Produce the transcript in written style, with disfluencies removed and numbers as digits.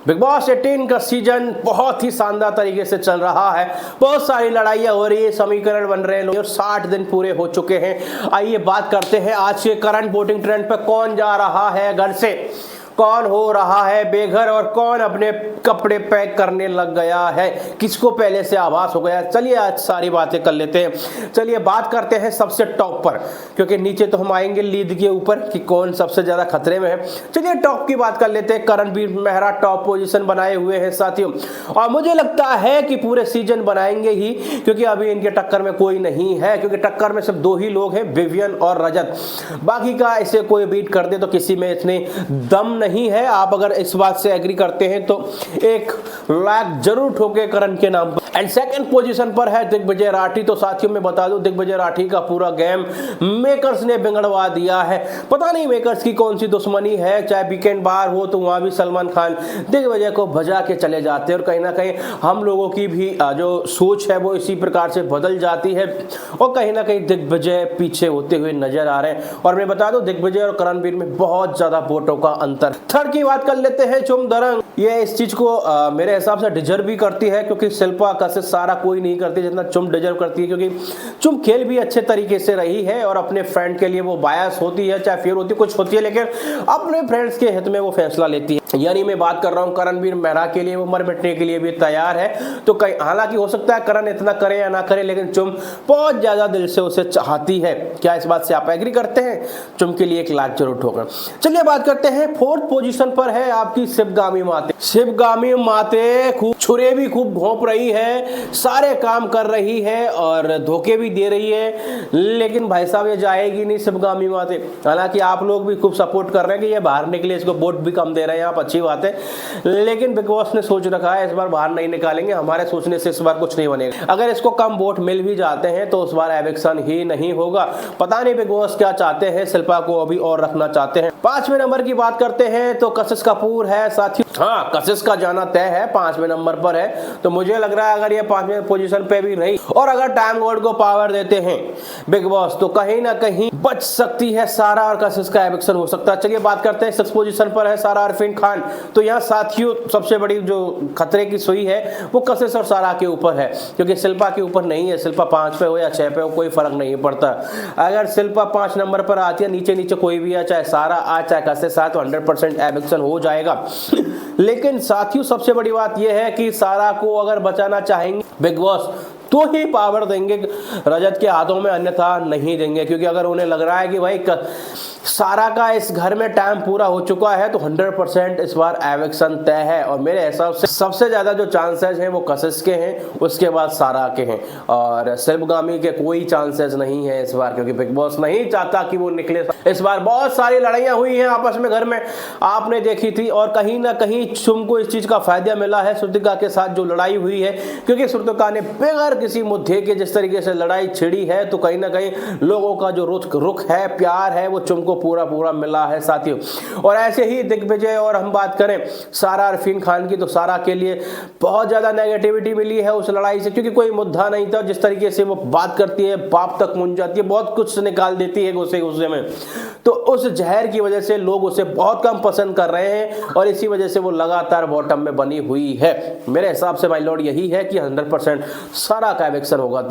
Big boss 18 का season बहुत ही शानदार तरीके से चल रहा है। बहुत सारी लड़ाइयां हो रही है, समीकरण बन रहे हैं और 60 दिन पूरे हो चुके हैं। आइए बात करते हैं आज के करंट वोटिंग ट्रेंड पर। कौन जा रहा है घर से, कौन हो रहा है बेघर और कौन अपने कपड़े पैक करने लग गया है, किसको पहले से आभास हो गया। चलिए आज सारी बातें कर लेते हैं। चलिए बात करते हैं सबसे टॉप पर, क्योंकि नीचे तो हम आएंगे लीड के ऊपर कि कौन सबसे ज्यादा खतरे में है। चलिए टॉप की बात कर लेते हैं। करणवीर मेहरा टॉप पोजीशन बनाए हुए हैं साथियों, और मुझे लगता है कि पूरे सीजन बनाएंगे ही, क्योंकि अभी इनके टक्कर में कोई नहीं है। क्योंकि टक्कर में सिर्फ दो ही लोग हैं, विवियन और रजत। बाकी का इसे कोई बीट कर दे तो किसी में इतने दम नहीं है। आप अगर इस बात से एग्री करते हैं तो एक लाइक जरूर ठोके करण के नाम पर। एंड सेकंड पोजीशन पर है दिग्विजय राठी। तो साथियों मैं बता दूं, दिग्विजय राठी का पूरा गेम मेकर्स ने बिगड़वा दिया है। पता नहीं मेकर्स की कौन सी दुश्मनी है, चाहे वीकेंड बार हो तो वहां भी सलमान खान दिग्विजय को भजा के चले जाते हैं, और कहीं ना कहीं हम लोगों की भी जो सोच है वो इसी प्रकार से बदल जाती है, और कहीं ना कहीं दिग्विजय पीछे होते हुए नजर आ रहे हैं। और मैं बता दूं, दिग्विजय और करणवीर में बहुत ज्यादा वोटों का अंतर। थर्ड की बात कर लेते हैं चुम दरंग। ये इस चीज को मेरे हिसाब से डिजर्व भी करती है, क्योंकि शिल्पा कशिश सारा कोई नहीं करती जितना चुम डिजर्व करती है। क्योंकि चुम खेल भी अच्छे तरीके से रही है और अपने फ्रेंड के लिए वो बायस होती है, चाहे फेयर होती है, कुछ होती है, लेकिन अपने फ्रेंड्स के हित में वो फैसला लेती है। यानी मैं बात कर रहा हूँ करणवीर मेहरा के लिए, वो मर मिटने के लिए भी तैयार है। तो कहीं हालांकि हो सकता है करण इतना करे या ना करे, लेकिन चुम बहुत ज्यादा दिल से उसे चाहती है। क्या इस बात से आप एग्री करते हैं? चुम के लिए एक लाख जरूर ठोकर। चलिए बात करते हैं फोर्थ पोजीशन पर है आपकी शिवगामी माते। शिवगामी माते खूब छुरे भी खूब घोंप रही है, सारे काम कर रही है और धोखे भी दे रही है, लेकिन भाई साहब ये जाएगी नहीं शिवगामी माते। हालांकि आप लोग भी खूब सपोर्ट कर रहे हैं कि ये बाहर निकले, इसको वोट भी कम दे रहे हैं आप, अच्छी बात है, लेकिन बिग बॉस ने सोच रखा है इस बार बाहर नहीं निकालेंगे, हमारे सोचने से इस बार कुछ नहीं बनेगा। अगर इसको कम वोट मिल भी जाते हैं तो उस बार एविक्शन ही नहीं होगा। पता नहीं बिग बॉस क्या चाहते हैं, शिल्पा को अभी और रखना चाहते हैं। 5वें नंबर की बात करते हैं तो कशिश कपूर है साथी। हाँ, कशिश का जाना तय है, 5वें नंबर पर है। तो मुझे लग रहा है अगर ये 5वें पोजीशन पे भी रही और अगर टाइम गॉड को पावर देते हैं बिग बॉस, तो कहीं ना कहीं बच सकती है सारा और कशिश का एविक्शन हो सकता है। चलिए बात करते हैं 6 पोजीशन पर है सारा अरफीन खान। तो यहाँ साथियों सबसे बड़ी जो खतरे की सुई है वो कशिश और सारा के ऊपर है, क्योंकि शिल्पा के ऊपर नहीं है। शिल्पा 5 पे हो या 6 पे हो कोई फर्क नहीं पड़ता। अगर शिल्पा 5 नंबर पर आती है, नीचे नीचे कोई भी है, चाहे सारा आ चाहे कशिश आ, तो 100% एविक्शन हो जाएगा। लेकिन साथियों सबसे बड़ी बात यह है कि सारा को अगर बचाना चाहेंगे बिग बॉस तो ही पावर देंगे रजत के हाथों में, अन्यथा नहीं देंगे। क्योंकि अगर उन्हें लग रहा है कि भाई सारा का इस घर में टाइम पूरा हो चुका है, तो 100% इस बार एविक्शन तय है। और मेरे हिसाब से सबसे ज्यादा जो चांसेस हैं वो कशिश के हैं, उसके बाद सारा के हैं, और शिवगामी के कोई चांसेस नहीं है इस बार, क्योंकि बिग बॉस नहीं चाहता कि वो निकले। इस बार बहुत सारी लड़ाइयां हुई हैं आपस में घर में, आपने देखी थी, और कहीं ना कहीं चुम को इस चीज का फायदा मिला है श्रुतिका के साथ जो लड़ाई हुई है। क्योंकि श्रुतिका ने बगैर किसी मुद्दे के जिस तरीके से लड़ाई छिड़ी है, तो कहीं ना कहीं लोगों का जो रुख है, प्यार है, वो चुम को पूरा मिला है साथियों। और ऐसे ही दिग्विजय और हम बात करें सारा अरफीन खान की, तो सारा के लिए बहुत ज्यादा नेगेटिविटी मिली है उस लड़ाई से, क्योंकि कोई मुद्दा नहीं था। जिस तरीके से वो बात करती है, बाप तक मुंज जाती है, बहुत कुछ निकाल देती है गुस्से में, तो उस जहर की वजह से लोग उसे बहुत कम पसंद कर रहे हैं, और इसी वजह से वो लगातार बॉटम में बनी हुई है। मेरे हिसाब से माय लॉर्ड यही है कि 100% सारा का एविक्शन होगा।